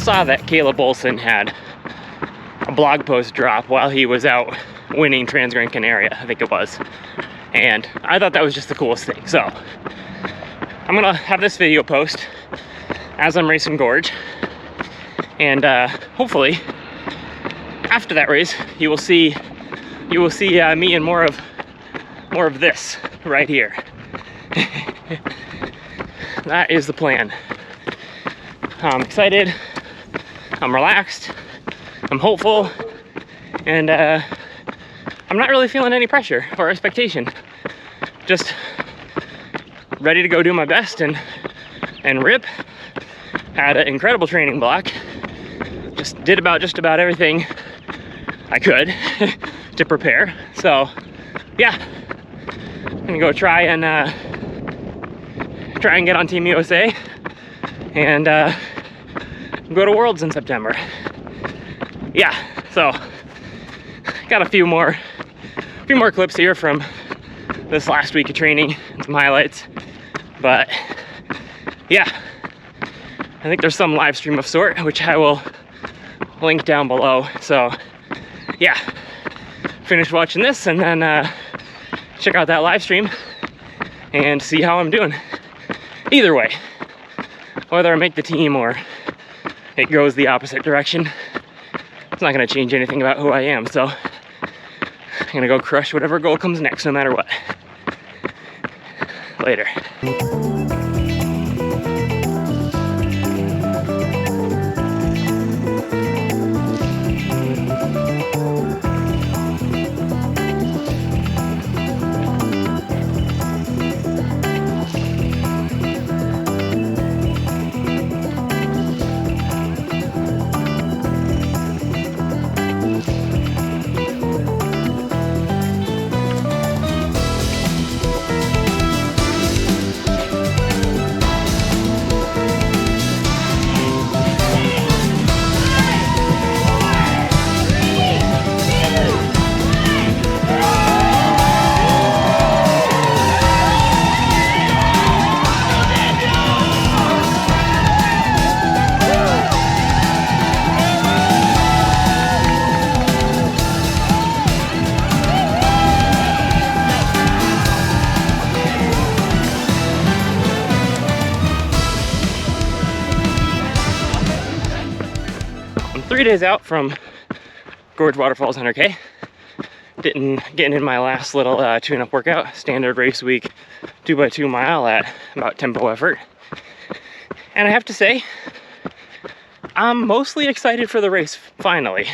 saw that Caleb Olson had a blog post drop while he was out winning Trans Gran Canaria, I think it was. And I thought that was just the coolest thing. So I'm gonna have this video post as I'm racing Gorge. And hopefully after that race, you will see me in more of this right here. That is the plan. I'm excited, I'm relaxed, I'm hopeful, and I'm not really feeling any pressure or expectation. Just ready to go do my best and rip. Had an incredible training block. Just did just about everything I could to prepare. So yeah, I'm gonna go try and get on Team USA and go to Worlds in September. Yeah, so got a few more clips here from this last week of training and some highlights. But yeah, I think there's some live stream of sort, which I will link down below. So yeah, finish watching this and then check out that live stream and see how I'm doing. Either way, whether I make the team or it goes the opposite direction, it's not gonna change anything about who I am. So I'm gonna go crush whatever goal comes next, no matter what. Later. I'm 3 days out from Gorge Waterfalls 100K. Getting in my last little tune-up workout, standard race week, 2x2 mile at about tempo effort. And I have to say, I'm mostly excited for the race, finally.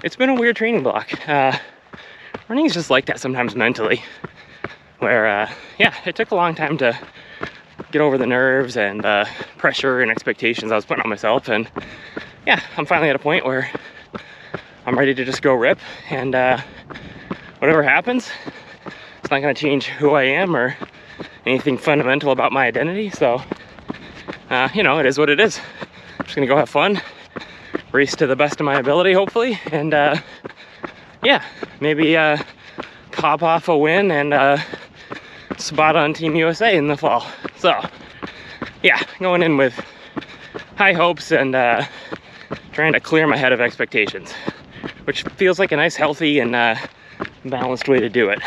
It's been a weird training block. Running is just like that sometimes mentally, where, yeah, it took a long time to get over the nerves and pressure and expectations I was putting on myself. And yeah, I'm finally at a point where I'm ready to just go rip, and whatever happens, it's not gonna change who I am or anything fundamental about my identity. So, you know, it is what it is. I'm just gonna go have fun, race to the best of my ability, hopefully, and yeah, maybe cop off a win and spot on Team USA in the fall. So, yeah, going in with high hopes and trying to clear my head of expectations, which feels like a nice, healthy, and balanced way to do it.